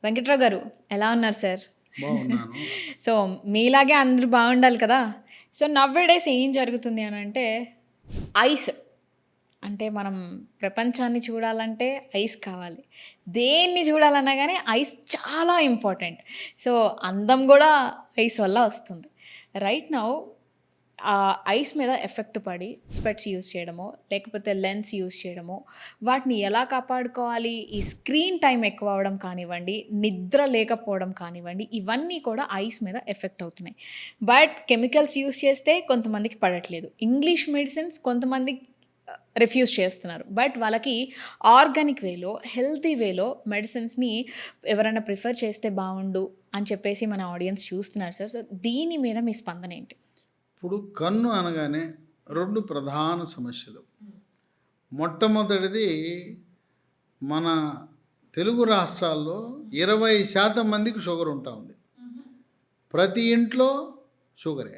వెంకట్రావు గారు ఎలా ఉన్నారు సార్? బాగున్నాను. సో మీలాగే అందరూ బాగుండాలి కదా. సో నవ్వేడేస్ ఏం జరుగుతుంది అని అంటే ఐస్ అంటే మనం ప్రపంచాన్ని చూడాలంటే ఐస్ కావాలి, దేన్ని చూడాలన్నా కానీ ఐస్ చాలా ఇంపార్టెంట్. సో అందం కూడా ఐస్ వల్ల వస్తుంది. రైట్ నౌ ఆ ఐస్ మీద ఎఫెక్ట్ పడి స్పెట్స్ యూస్ చేయడమో లేకపోతే లెన్స్ యూస్ చేయడమో, వాటిని ఎలా కాపాడుకోవాలి, ఈ స్క్రీన్ టైం ఎక్కువ అవడం కానివ్వండి, నిద్ర లేకపోవడం కానివ్వండి, ఇవన్నీ కూడా ఐస్ మీద ఎఫెక్ట్ అవుతున్నాయి. బట్ కెమికల్స్ యూస్ చేస్తే కొంతమందికి పడట్లేదు, ఇంగ్లీష్ మెడిసిన్స్ కొంతమంది రిఫ్యూజ్ చేస్తున్నారు. బట్ వాళ్ళకి ఆర్గానిక్ వేలో హెల్తీ వేలో మెడిసిన్స్ని ఎవరైనా ప్రిఫర్ చేస్తే బాగుండు అని చెప్పేసి మన ఆడియన్స్ చూస్తున్నారు సార్. సో దీని మీద మీ స్పందన ఏంటి? ఇప్పుడు కన్ను అనగానే రెండు ప్రధాన సమస్యలు. మొట్టమొదటిది, మన తెలుగు రాష్ట్రాల్లో 20% మందికి షుగర్ ఉంటా ఉంది. ప్రతి ఇంట్లో షుగరే,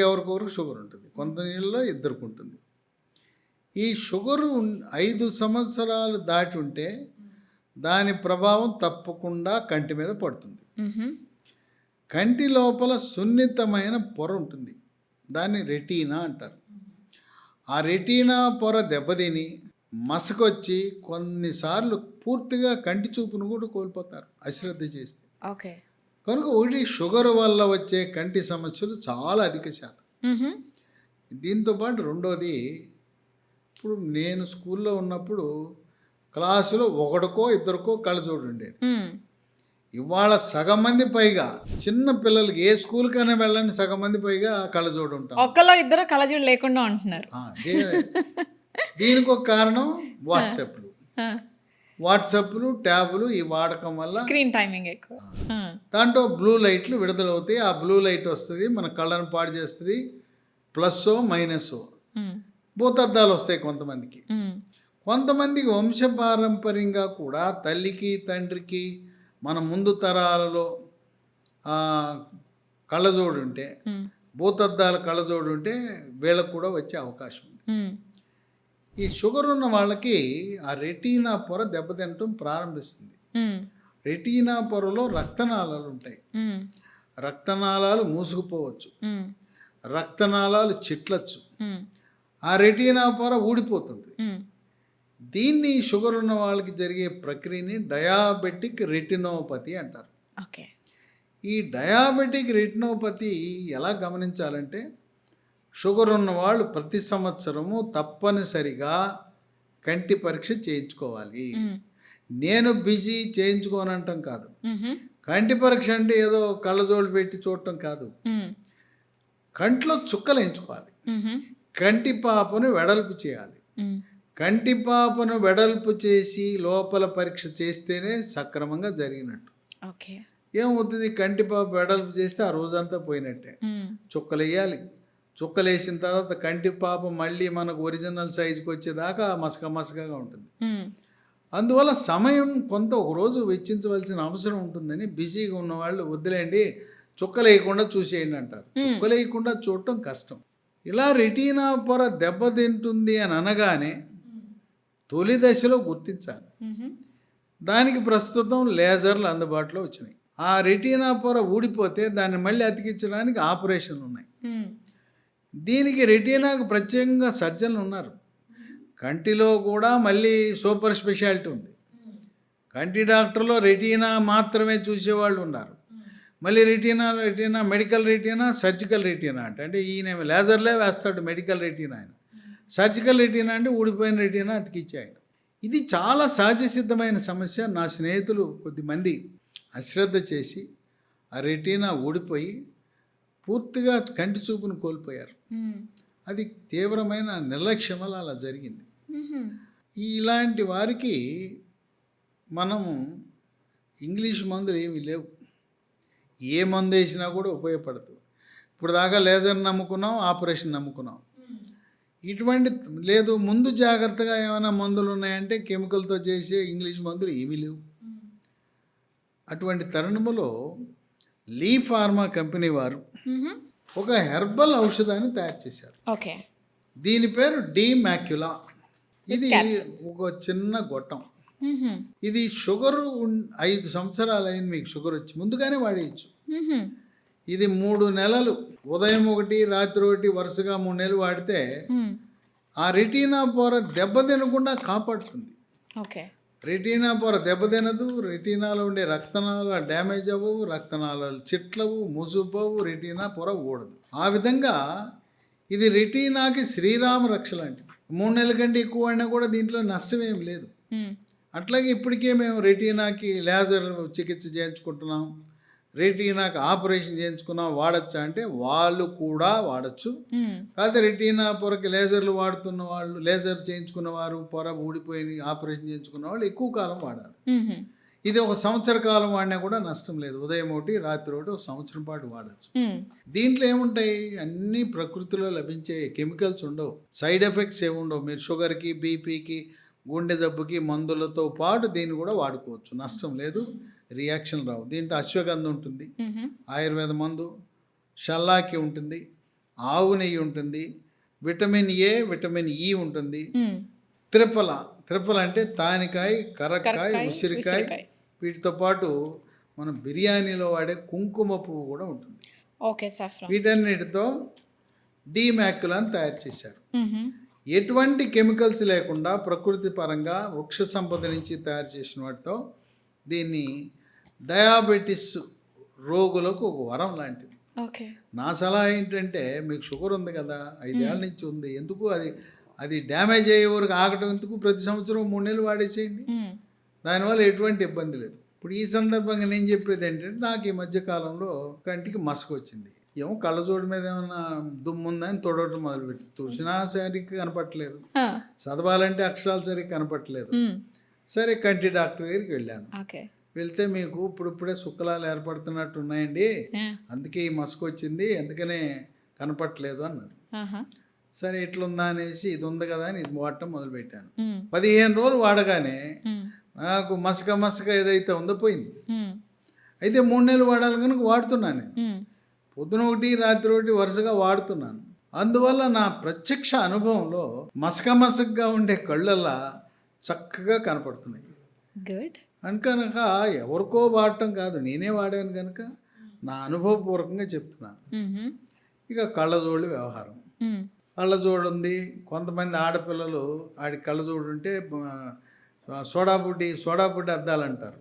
ఎవరికొరకు షుగర్ ఉంటుంది, కొంత నీళ్ళలో ఇద్దరికి ఉంటుంది. ఈ షుగరు 5 సంవత్సరాలు దాటి ఉంటే దాని ప్రభావం తప్పకుండా కంటి మీద పడుతుంది. కంటి లోపల సున్నితమైన పొర ఉంటుంది, దాన్ని రెటీనా అంటారు. ఆ రెటీనా పొర దెబ్బతిని మసకొచ్చి కొన్నిసార్లు పూర్తిగా కంటి చూపును కూడా కోల్పోతారు అశ్రద్ధ చేస్తే. ఓకే. కనుక ఒకటి షుగర్ వల్ల వచ్చే కంటి సమస్యలు చాలా అధిక శాతం. దీంతోపాటు రెండోది, ఇప్పుడు నేను స్కూల్లో ఉన్నప్పుడు క్లాసులో ఒకడికో ఇద్దరికో కళ్ళజోడు ఉండేది. ఇవాళ సగం మంది పైగా చిన్న పిల్లలకి ఏ స్కూల్కైనా వెళ్ళని సగం మంది పైగా కళ్ళజోడు ఉంటాం. ఒక్కలో ఇద్దరు కళ్ళజోడు లేకుండా ఉంటున్నారు. దీనికి ఒక కారణం వాట్సాప్లు ట్యాబ్లు ఈ వాడకం వల్ల స్క్రీన్ టైమింగ్ ఎక్కువ. దాంట్లో బ్లూ లైట్లు విడుదలవుతాయి. ఆ బ్లూ లైట్ వస్తుంది, మన కళ్ళను పాడు చేస్తుంది. ప్లస్ మైనస్ భూతద్దాలు వస్తాయి కొంతమందికి. కొంతమందికి వంశపారంపర్యంగా కూడా తల్లికి తండ్రికి మన ముందు తరాలలో కళ్ళజోడు ఉంటే, భూతద్దాల కళ్ళజోడు ఉంటే వీళ్ళకు కూడా వచ్చే అవకాశం ఉంది. ఈ షుగర్ ఉన్న వాళ్ళకి ఆ రెటీనా పొర దెబ్బతినటం ప్రారంభిస్తుంది. రెటీనా పొరలో రక్తనాళాలు ఉంటాయి. రక్తనాళాలు మూసుకుపోవచ్చు, రక్తనాళాలు చిట్లచ్చు, ఆ రెటీనా పొర ఊడిపోతుంది. దీన్ని షుగర్ ఉన్న వాళ్ళకి జరిగే ప్రక్రియని డయాబెటిక్ రెటినోపతి అంటారు. ఓకే. ఈ డయాబెటిక్ రెటినోపతి ఎలా గమనించాలంటే, షుగర్ ఉన్న వాళ్ళు ప్రతి సంవత్సరము తప్పనిసరిగా కంటి పరీక్ష చేయించుకోవాలి. నేను బిజీ చేయించుకోనంటాం కాదు. కంటి పరీక్ష అంటే ఏదో కళ్ళజోళ్ళు పెట్టి చూడటం కాదు, కంట్లో చుక్కలు ఎంచుకోవాలి, కంటి పాపను వెడల్పు చేయాలి. కంటి పాపను వెడల్పు చేసి లోపల పరీక్ష చేస్తేనే సక్రమంగా జరిగినట్టు. ఓకే. ఏమవుతుంది, కంటి పాప వెడల్పు చేస్తే ఆ రోజంతా పోయినట్టే. చుక్కలు వేయాలి, చుక్కలు వేసిన తర్వాత కంటి పాప మళ్ళీ మనకు ఒరిజినల్ సైజుకి వచ్చేదాకా మసకగా ఉంటుంది. అందువల్ల సమయం కొంత ఒక రోజు వెచ్చించవలసిన అవసరం ఉంటుందని బిజీగా ఉన్న వాళ్ళు వద్దులేండి, చుక్కలు వేయకుండా చూసేయండి అంటారు. చుక్కలు వేయకుండా చూడటం కష్టం. ఇలా రెటీనా పొర దెబ్బతింటుంది అని అనగానే తొలి దశలో గుర్తించాలి. దానికి ప్రస్తుతం లేజర్లు అందుబాటులో వచ్చినాయి. ఆ రెటీనా పొర ఊడిపోతే దాన్ని మళ్ళీ అతికించడానికి ఆపరేషన్లు ఉన్నాయి. దీనికి రెటీనాకు ప్రత్యేకంగా సర్జన్లు ఉన్నారు. కంటిలో కూడా మళ్ళీ సూపర్ స్పెషాలిటీ ఉంది. కంటి డాక్టర్లో రెటీనా మాత్రమే చూసేవాళ్ళు ఉన్నారు. మళ్ళీ retina medical retina, surgical retina అంటే ఈయన లేజర్లే వేస్తాడు మెడికల్ రెటీనా. ఆయన సర్జికల్ రెటీనా అంటే ఊడిపోయిన రెటీనా అతికిచ్చాయి. ఇది చాలా సహజ సిద్ధమైన సమస్య. నా స్నేహితులు కొద్దిమంది అశ్రద్ధ చేసి ఆ రెటీనా ఊడిపోయి పూర్తిగా కంటి చూపును కోల్పోయారు. అది తీవ్రమైన నిర్లక్ష్యం వల్ల అలా జరిగింది. ఇలాంటి వారికి మనము ఇంగ్లీష్ మందులు ఏమీ లేవు, ఏ మందు వేసినా కూడా ఉపయోగపడదు. ఇప్పుడు దాకా లేజర్ నమ్ముకున్నాం, ఆపరేషన్ నమ్ముకున్నాం. ఇటువంటి లేదు, ముందు జాగ్రత్తగా ఏమైనా మందులు ఉన్నాయంటే కెమికల్తో చేసే ఇంగ్లీష్ మందులు ఏమీ లేవు. అటువంటి తరుణంలో లీ ఫార్మా కంపెనీ వారు ఒక హెర్బల్ ఔషధాన్ని తయారు చేశారు. ఓకే. దీని పేరు డి మ్యాక్యులా. ఇది ఒక చిన్న గొట్టం, మ్మ్హ. ఇది షుగర్ 5 సంవత్సరాలు అయింది మీకు షుగర్ వచ్చి ముందుగానే వాడేయచ్చు. మ్మ్హ. ఇది 3 నెలలు ఉదయం ఒకటి రాత్రి ఒకటి వరుసగా 3 నెలలు వాడితే మ్మ్. ఆ రెటీనా పొర దెబ్బతినకుండా కాపాడుతుంది. ఓకే. రెటీనా పొర దెబ్బతినదు, రెటీనాలో ఉండే రక్తనాళాలు డ్యామేజ్ అవ్వవు, రక్తనాళాలు చిట్లవు, ముసుపోవు, రెటీనా పొర ఊడదు. ఆ విధంగా ఇది రెటీనాకి శ్రీరామ రక్ష లాంటిది. 3 నెలల కంటే ఎక్కువ అయినా కూడా దీంట్లో నష్టం ఏం లేదు. మ్మ్. అట్లాగే ఇప్పటికే మేము రెటీనాకి లేజర్ చికిత్స చేయించుకుంటున్నాం, రెటీనాకి ఆపరేషన్ చేయించుకున్నాం, వాడచ్చా అంటే వాళ్ళు కూడా వాడచ్చు. మ్మ్. కాకపోతే రెటీనా పొరకి లేజర్లు వాడుతున్న వాళ్ళు, లేజర్ చేయించుకున్న వారు, పొర ఊడిపోయి ఆపరేషన్ చేయించుకున్న వాళ్ళు ఎక్కువ కాలం వాడాలి. మ్మ్హ. ఇది 1 సంవత్సర కాలం వాడినా కూడా నష్టం లేదు. ఉదయం ఒకటి రాత్రి ఒకటి 1 సంవత్సరం పాటు వాడచ్చు. మ్మ్. దీంట్లో ఏముంటాయి, అన్ని ప్రకృతిలో లభించే కెమికల్స్ ఉండవు, సైడ్ ఎఫెక్ట్స్ ఏమి ఉండవు. మీరు షుగర్కి, బీపీకి, గుండె జబ్బుకి మందులతో పాటు దీన్ని కూడా వాడుకోవచ్చు, నష్టం లేదు, రియాక్షన్ రావు. దీంట్లో అశ్వగంధ ఉంటుంది, మ్మ్హ. ఆయుర్వేద మందు, షల్లాకి ఉంటుంది, ఆవు నెయ్యి ఉంటుంది, విటమిన్ ఏ, విటమిన్ ఈ ఉంటుంది, మ్మ్. త్రిఫల అంటే తానికాయ, కరక్కాయ, కరక్కాయ, ఉసిరికాయ, ఉసిరికాయ. వీటితో పాటు మనం బిర్యానీలో వాడే కుంకుమ పువ్వు కూడా ఉంటుంది. ఓకే. సాఫ్రాన్. వీటన్నిటితో డీమ్యాక్యులాని తయారు చేశారు. మ్మ్హ. ఎటువంటి కెమికల్స్ లేకుండా ప్రకృతి పరంగా వృక్ష సంపద నుంచి తయారు చేసిన వాటితో దీన్ని డయాబెటిస్ రోగులకు ఒక వరం లాంటిది. ఓకే. నా సలహా ఏంటంటే, మీకు షుగర్ ఉంది కదా, 5 ఏళ్ళ నుంచి ఉంది, ఎందుకు అది డ్యామేజ్ అయ్యే వరకు ఆగటం ఎందుకు, ప్రతి సంవత్సరం 3 నెలలు వాడేసేయండి, మ్మ్. దానివల్ల ఎటువంటి ఇబ్బంది లేదు. ఇప్పుడు ఈ సందర్భంగా నేను చెప్పేది ఏంటంటే, నాకు ఈ మధ్యకాలంలో కంటికి మసక వచ్చింది. ఏమో కళ్ళజోడు మీద ఏమన్నా దుమ్ము ఉందని తొడవటం మొదలుపెట్టి, చూసినా సరిగ్గా కనపట్లేదు, ఆ. చదవాలంటే అక్షరాలు సరిగ్గా కనపట్లేదు. మ్మ్. సరే కంటి డాక్టర్ దగ్గరికి వెళ్ళాను. ఓకే. వెళ్తే, మీకు ఇప్పుడిప్పుడే శుక్లాలు ఏర్పడుతున్నట్టు ఉన్నాయండి, ఆ. అందుకే ఈ మసక వచ్చింది, అందుకనే కనపట్లేదు అన్నారు. ఆహా. సరే ఎట్లుందా అనేసి, ఇది ఉంది కదా అని ఇది వాడటం మొదలుపెట్టాను. మ్మ్. 15 రోజులు వాడగానే మ్మ్. నాకు మసక ఏదైతే ఉందో పోయింది. మ్మ్. అయితే 3 నెలలు వాడాలి కనుక వాడుతున్నాను నేను. మ్మ్. పొద్దున ఒకటి రాత్రి ఒకటి వరుసగా వాడుతున్నాను. అందువల్ల నా ప్రత్యక్ష అనుభవంలో మసకగా ఉండే కళ్ళల్లా చక్కగా కనపడుతున్నాయి. గుడ్. కనుక ఎవరికో వాడటం కాదు, నేనే వాడాను కనుక నా అనుభవపూర్వకంగా చెప్తున్నాను. మ్మ్హ. ఇక కళ్ళజోళ్ళు వ్యవహారం. మ్మ్. కళ్ళజోడు ఉంది, కొంతమంది ఆడపిల్లలు కళ్ళజోడు ఉంటే సోడా బుడ్డి అద్దాలంటారు,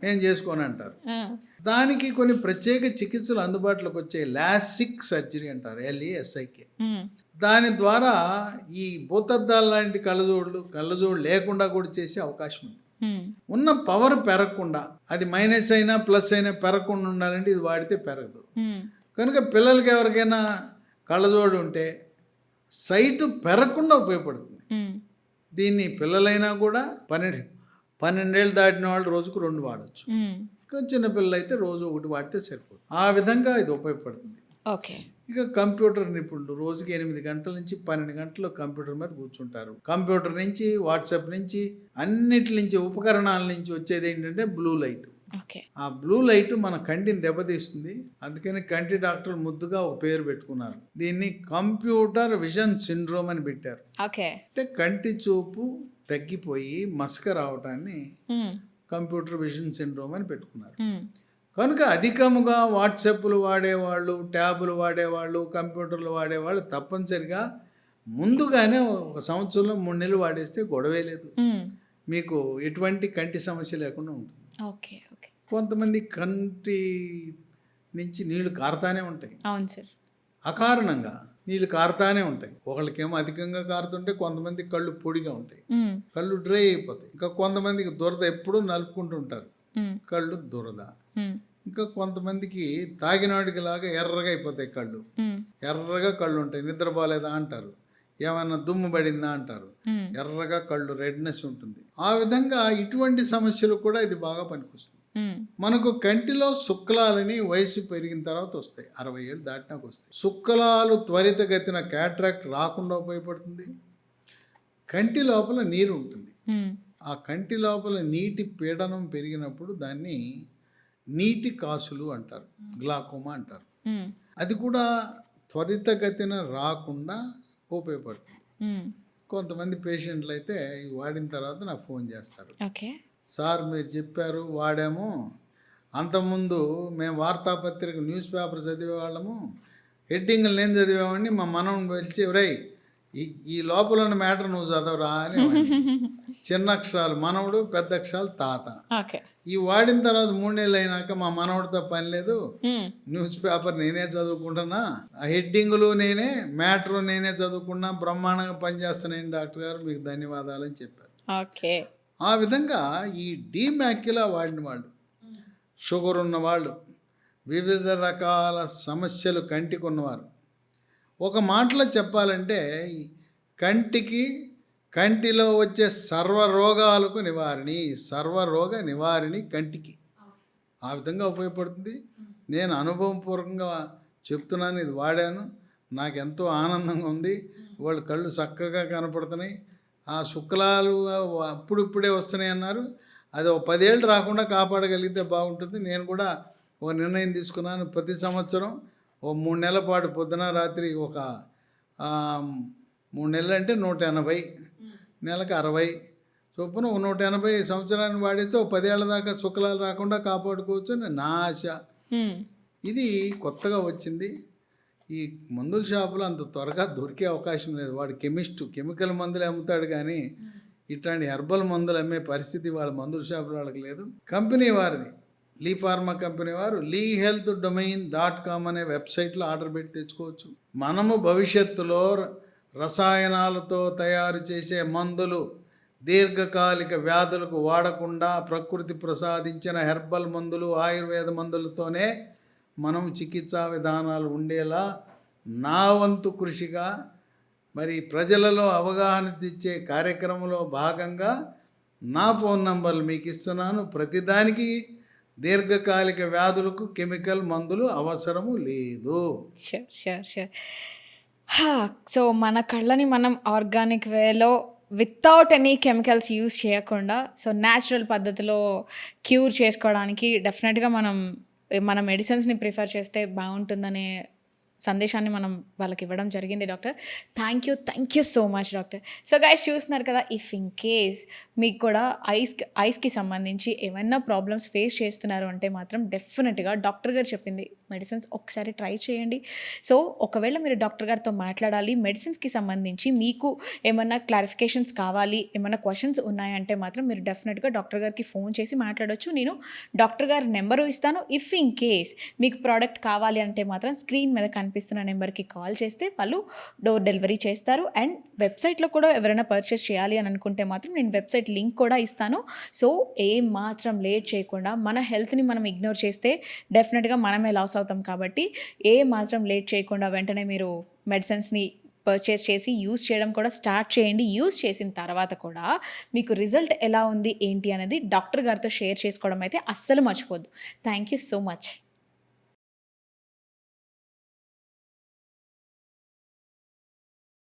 నేను చేసుకోని అంటారు. ఆ. దానికి కొన్ని ప్రత్యేక చికిత్సలు అందుబాటులోకి వచ్చాయి. లాసిక్ సర్జరీ అంటారు, LASIK. మ్మ్. దాని ద్వారా ఈ భూతద్దాలు లాంటి కళ్ళజోడు లేకుండా కూడా చేసే అవకాశం ఉంది. మ్మ్. ఉన్న పవర్ పెరగకుండా, అది మైనస్ అయినా ప్లస్ అయినా పెరగకుండా ఉండాలంటే ఇది వాడితే పెరగదు. మ్మ్. కనుక పిల్లలకి ఎవరికైనా కళ్ళజోడు ఉంటే సైటు పెరగకుండా ఉపయోగపడుతుంది. మ్మ్. దీన్ని పిల్లలైనా కూడా 12 ఏళ్ళు దాటిన వాళ్ళు రోజుకు 2 వాడచ్చు. మ్మ్. ఇంకా చిన్నపిల్లలు అయితే రోజు 1 వాడితే సరిపోతుంది. ఆ విధంగా ఇది ఉపయోగపడుతుంది. ఓకే. ఇక కంప్యూటర్ నిపుణులు రోజుకి 8 గంటల నుంచి 12 గంటలు కంప్యూటర్ మీద కూర్చుంటారు. కంప్యూటర్ నుంచి, వాట్సాప్ నుంచి, అన్నిటి నుంచి, ఉపకరణాల నుంచి వచ్చేది ఏంటంటే బ్లూ లైట్. ఓకే. ఆ బ్లూ లైట్ మన కంటిని దెబ్బతీస్తుంది. అందుకని కంటి డాక్టర్ ముద్దుగా ఒక పేరు పెట్టుకున్నారు, దీన్ని కంప్యూటర్ విజన్ సిండ్రోమ్ అని పెట్టారు. ఓకే. అంటే కంటి చూపు తగ్గిపోయి మసక రావటాన్ని మ్మ్. కంప్యూటర్ విజన్ సిండ్రోమ్ అని పెట్టుకున్నారు. మ్మ్. కనుక అధికముగా వాట్సాప్లు వాడేవాళ్ళు, ట్యాబులు వాడేవాళ్ళు, కంప్యూటర్లు వాడేవాళ్ళు తప్పనిసరిగా ముందుగానే 1 సంవత్సరంలో 3 నెలలు వాడేస్తే గొడవే లేదు, మ్మ్. మీకు ఎటువంటి కంటి సమస్య లేకుండా ఉంటుంది. ఓకే. ఓకే. కొంతమంది కంటి నుంచి నీళ్లు కారుతానే ఉంటాయి, అవును సార్. అకారణంగా నీళ్లు కారుతానే ఉంటాయి. ఒకళ్ళకేమో అధికంగా కారుతుంటే, కొంతమంది కళ్ళు పొడిగా ఉంటాయి, మ్మ్. కళ్ళు డ్రై అయిపోతాయి. ఇంకా కొంతమందికి దురద, ఎప్పుడూ నలుపుకుంటుంటారు, మ్మ్. కళ్ళు దురద. మ్మ్. ఇంకా కొంతమందికి తాగినాడికి లాగా ఎర్రగా అయిపోతాయి కళ్ళు, మ్మ్. ఎర్రగా కళ్ళు ఉంటాయి. నిద్రపోలేదా అంటారు, ఏమన్నా దుమ్ము పడిందా అంటారు, మ్మ్. ఎర్రగా కళ్ళు రెడ్నెస్ ఉంటుంది. ఆ విధంగా ఇటువంటి సమస్యలు కూడా ఇది బాగా పనికొస్తుంది. మ్మ్. మనకు కంటిలో శుక్లాలని వయసు పెరిగిన తర్వాత వస్తాయి, 60 ఏళ్ళు దాటినాక వస్తాయి. శుక్లాలు త్వరితగతిన క్యాట్రాక్ట్ రాకుండా ఉపయోగపడుతుంది. కంటి లోపల నీరు ఉంటుంది, మ్మ్. ఆ కంటి లోపల నీటి పీడనం పెరిగినప్పుడు దాన్ని నీటి కాసులు అంటారు, గ్లాకోమా అంటారు. మ్మ్. అది కూడా త్వరితగతిన రాకుండా ఉపయోగపడుతుంది. మ్మ్. కొంతమంది పేషెంట్లు అయితే ఇది వాడిన తర్వాత నాకు ఫోన్ చేస్తారు. ఓకే. సార్ మీరు చెప్పారు వాడాము, అంతకుముందు మేము వార్తాపత్రిక న్యూస్ పేపర్ చదివేవాళ్ళము, హెడ్డింగ్లు నేను చదివేవాడిని, మా మనం పిలిచి ఒరేయ్ ఈ లోపల ఉన్న మ్యాటర్ నువ్వు చదవరా అని చిన్న అక్షరాలు మనవడు, పెద్ద అక్షరాలు తాత. ఓకే. ఈ వాడిన తర్వాత 3 నెలలు అయినాక మా మనవడితో పని లేదు, న్యూస్ పేపర్ నేనే చదువుకుంటున్నా, ఆ హెడ్డింగులు నేనే, మ్యాటర్ నేనే చదువుకున్నా, బ్రహ్మాండంగా పనిచేస్తున్నాను డాక్టర్ గారు, మీకు ధన్యవాదాలు అని చెప్పారు. ఓకే. ఆ విధంగా ఈ డీమ్యాక్యులా వాడిన వాళ్ళు, షుగర్ ఉన్నవాళ్ళు, వివిధ రకాల సమస్యలు కంటికి ఉన్నవారు, ఒక మాటలో చెప్పాలంటే ఈ కంటిలో వచ్చే సర్వరోగాలకు సర్వరోగ నివారణి కంటికి ఆ విధంగా ఉపయోగపడుతుంది. నేను అనుభవపూర్వకంగా చెప్తున్నాను, ఇది వాడాను, నాకు ఎంతో ఆనందంగా ఉంది. వాళ్ళ కళ్ళు చక్కగా కనపడుతున్నాయి, ఆ శుక్లాలు అప్పుడిప్పుడే వస్తున్నాయి అన్నారు. అది ఒక 10 ఏళ్ళు రాకుండా కాపాడగలిగితే బాగుంటుంది. నేను కూడా ఒక నిర్ణయం తీసుకున్నాను, ప్రతి సంవత్సరం ఓ 3 నెలల పాటు పొద్దున రాత్రి ఒక 3 నెలలు అంటే 180, నెలకు 60 చొప్పున 180 సంవత్సరాన్ని వాడితే ఓ 10 ఏళ్ళ దాకా శుక్లాలు రాకుండా కాపాడుకోవచ్చు అని నా ఆశ. ఇది కొత్తగా వచ్చింది. ఈ మందుల షాపులో అంత త్వరగా దొరికే అవకాశం లేదు. వాడు కెమికల్ మందులు అమ్ముతాడు, కానీ ఇట్లాంటి హెర్బల్ మందులు అమ్మే పరిస్థితి వాళ్ళ మందుల షాపుల వాళ్ళకి లేదు. కంపెనీ వారిది, లీ ఫార్మా కంపెనీ వారు leehealthdomain.com అనే వెబ్సైట్లో ఆర్డర్ పెట్టి తెచ్చుకోవచ్చు. మనము భవిష్యత్తులో రసాయనాలతో తయారు చేసే మందులు దీర్ఘకాలిక వ్యాధులకు వాడకుండా ప్రకృతి ప్రసాదించిన హెర్బల్ మందులు, ఆయుర్వేద మందులతోనే మనం చికిత్సా విధానాలు ఉండేలా నా వంతు కృషిగా మరి ప్రజలలో అవగాహన తెచ్చే కార్యక్రమంలో భాగంగా నా ఫోన్ నంబర్లు మీకు ఇస్తున్నాను. ప్రతిదానికి దీర్ఘకాలిక వ్యాధులకు కెమికల్ మందులు అవసరము లేదు. షూర్. సో మన కళ్ళని మనం ఆర్గానిక్ వేలో వితౌట్ ఎనీ కెమికల్స్ యూస్ చేయకుండా సో న్యాచురల్ పద్ధతిలో క్యూర్ చేసుకోవడానికి డెఫినెట్గా మన మెడిసిన్స్ని ప్రిఫర్ చేస్తే బాగుంటుందనే సందేశాన్ని మనం వాళ్ళకి ఇవ్వడం జరిగింది. Doctor, thank you so much doctor. So guys, చూస్తున్నారు కదా, ఇఫ్ ఇన్ కేస్ మీకు కూడా ఐస్కి సంబంధించి ఏమైనా ప్రాబ్లమ్స్ ఫేస్ చేస్తున్నారు అంటే మాత్రం డెఫినెట్గా డాక్టర్ గారు చెప్పింది మెడిసిన్స్ ఒకసారి ట్రై చేయండి. సో ఒకవేళ మీరు డాక్టర్ గారితో మాట్లాడాలి, మెడిసిన్స్కి సంబంధించి మీకు ఏమన్నా క్లారిఫికేషన్స్ కావాలి, ఏమన్నా క్వశ్చన్స్ ఉన్నాయంటే మాత్రం మీరు డెఫినెట్గా డాక్టర్ గారికి ఫోన్ చేసి మాట్లాడవచ్చు. నేను డాక్టర్ గారి నెంబరు ఇస్తాను. ఇఫ్ ఇన్ కేస్ మీకు ప్రోడక్ట్ కావాలి అంటే మాత్రం స్క్రీన్ మీద కనిపిస్తున్న నెంబర్కి కాల్ చేస్తే వాళ్ళు డోర్ డెలివరీ చేస్తారు. అండ్ వెబ్సైట్లో కూడా ఎవరైనా పర్చేస్ చేయాలి అని అనుకుంటే మాత్రం నేను వెబ్సైట్ లింక్ కూడా ఇస్తాను. సో ఏం మాత్రం లేట్ చేయకుండా, మన హెల్త్ని మనం ఇగ్నోర్ చేస్తే డెఫినెట్గా మనమే లాస్ అవుతాం. కాబట్టి ఏ మాత్రం లేట్ చేయకుండా వెంటనే మీరు మెడిసిన్స్ని పర్చేస్ చేసి యూస్ చేయడం కూడా స్టార్ట్ చేయండి. యూస్ చేసిన తర్వాత కూడా మీకు రిజల్ట్ ఎలా ఉంది ఏంటి అనేది డాక్టర్ గారితో షేర్ చేసుకోవడం అయితే అస్సలు మర్చిపోద్దు. Thank you so much.